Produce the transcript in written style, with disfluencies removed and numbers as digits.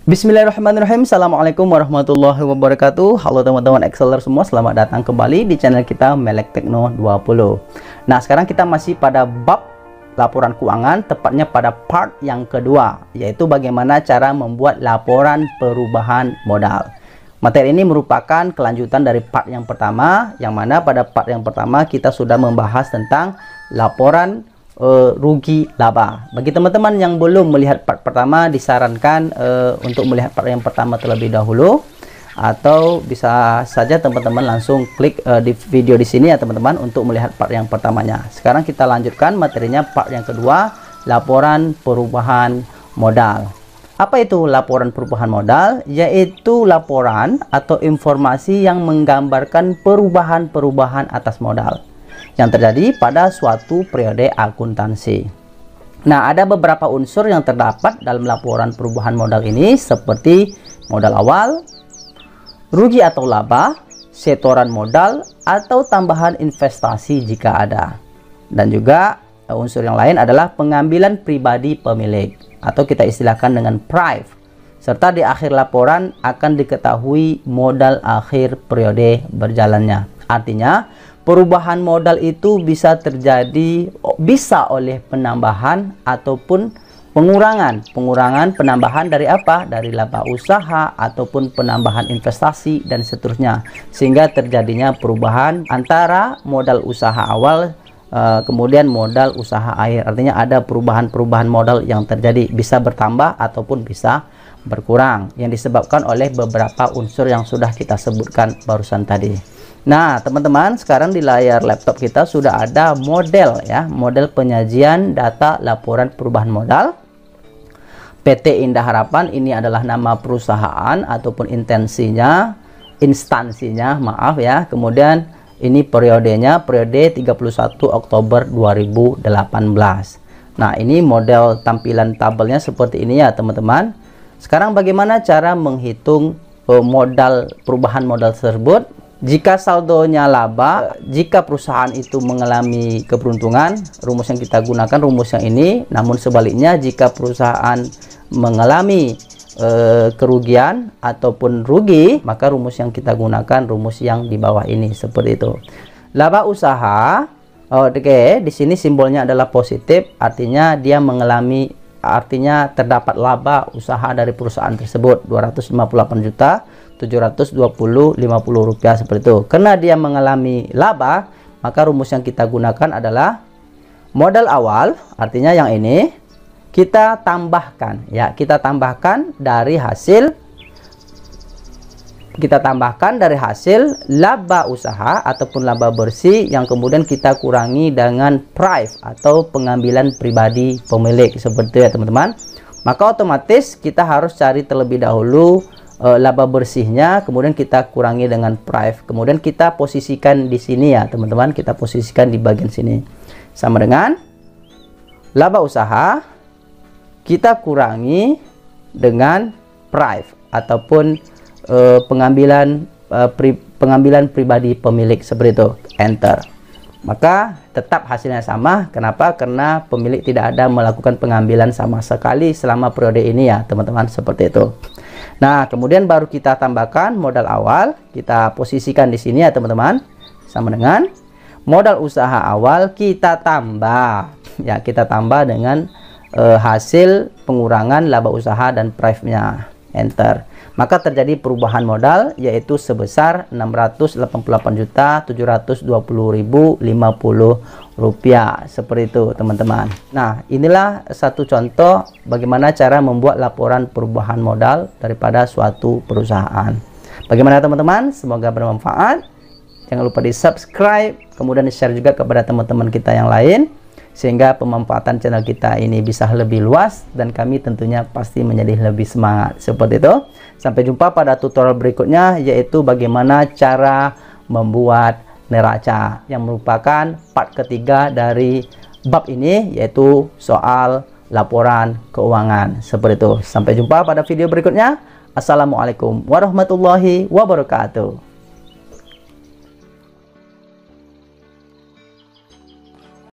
Bismillahirrahmanirrahim. Assalamualaikum warahmatullahi wabarakatuh. Halo teman-teman Exceler semua, selamat datang kembali di channel kita Melek Tekno 20. Nah, sekarang kita masih pada bab laporan keuangan, tepatnya pada part yang kedua, yaitu bagaimana cara membuat laporan perubahan modal. Materi ini merupakan kelanjutan dari part yang pertama, yang mana pada part yang pertama kita sudah membahas tentang laporan rugi laba. Bagi teman-teman yang belum melihat part pertama, disarankan untuk melihat part yang pertama terlebih dahulu, atau bisa saja teman-teman langsung klik di video di sini ya teman-teman untuk melihat part yang pertamanya. Sekarang kita lanjutkan materinya part yang kedua, laporan perubahan modal. Apa itu laporan perubahan modal? Yaitu laporan atau informasi yang menggambarkan perubahan-perubahan atas modal yang terjadi pada suatu periode akuntansi. Nah, ada beberapa unsur yang terdapat dalam laporan perubahan modal ini, seperti modal awal, rugi atau laba, setoran modal, atau tambahan investasi jika ada. Dan juga unsur yang lain adalah pengambilan pribadi pemilik, atau kita istilahkan dengan prive. Serta di akhir laporan akan diketahui modal akhir periode berjalannya. Artinya, perubahan modal itu bisa terjadi oleh penambahan ataupun pengurangan penambahan dari apa? Dari laba usaha ataupun penambahan investasi dan seterusnya, sehingga terjadinya perubahan antara modal usaha awal kemudian modal usaha akhir. Artinya ada perubahan modal yang terjadi, bisa bertambah ataupun bisa berkurang, yang disebabkan oleh beberapa unsur yang sudah kita sebutkan barusan tadi. Nah, teman-teman, sekarang di layar laptop kita sudah ada model ya, model penyajian data laporan perubahan modal. PT Indah Harapan ini adalah nama perusahaan ataupun instansinya, maaf ya. Kemudian ini periodenya, periode 31 Oktober 2018. Nah, ini model tampilan tabelnya seperti ini ya, teman-teman. Sekarang bagaimana cara menghitung modal perubahan modal tersebut? Jika saldonya laba, jika perusahaan itu mengalami keberuntungan, rumus yang kita gunakan rumus yang ini. Namun sebaliknya, jika perusahaan mengalami kerugian ataupun rugi, maka rumus yang kita gunakan rumus yang di bawah ini, seperti itu. Laba usaha, oke, di sini simbolnya adalah positif, artinya dia mengalami, artinya terdapat laba usaha dari perusahaan tersebut 258.720.50 rupiah, seperti itu. Karena dia mengalami laba, maka rumus yang kita gunakan adalah modal awal, artinya yang ini kita tambahkan ya, kita tambahkan dari hasil laba usaha ataupun laba bersih, yang kemudian kita kurangi dengan prive atau pengambilan pribadi pemilik, seperti itu ya teman-teman. Maka otomatis kita harus cari terlebih dahulu laba bersihnya, kemudian kita kurangi dengan prive, kemudian kita posisikan di sini ya teman-teman, kita posisikan di bagian sini sama dengan laba usaha kita kurangi dengan prive ataupun pengambilan pribadi pemilik, seperti itu, enter. Maka tetap hasilnya sama. Kenapa? Karena pemilik tidak ada melakukan pengambilan sama sekali selama periode ini ya teman-teman, seperti itu. Nah, kemudian baru kita tambahkan modal awal, kita posisikan di sini ya teman-teman, sama dengan modal usaha awal kita tambah ya, kita tambah dengan hasil pengurangan laba usaha dan prive-nya, enter. Maka terjadi perubahan modal, yaitu sebesar 688.720.050 rupiah, seperti itu teman-teman. Nah, inilah satu contoh bagaimana cara membuat laporan perubahan modal daripada suatu perusahaan. Bagaimana teman-teman? Semoga bermanfaat. Jangan lupa di subscribe, kemudian di share juga kepada teman-teman kita yang lain, sehingga pemanfaatan channel kita ini bisa lebih luas dan kami tentunya pasti menjadi lebih semangat, seperti itu. Sampai jumpa pada tutorial berikutnya, yaitu bagaimana cara membuat neraca, yang merupakan part ketiga dari bab ini, yaitu soal laporan keuangan, seperti itu. Sampai jumpa pada video berikutnya. Assalamualaikum warahmatullahi wabarakatuh.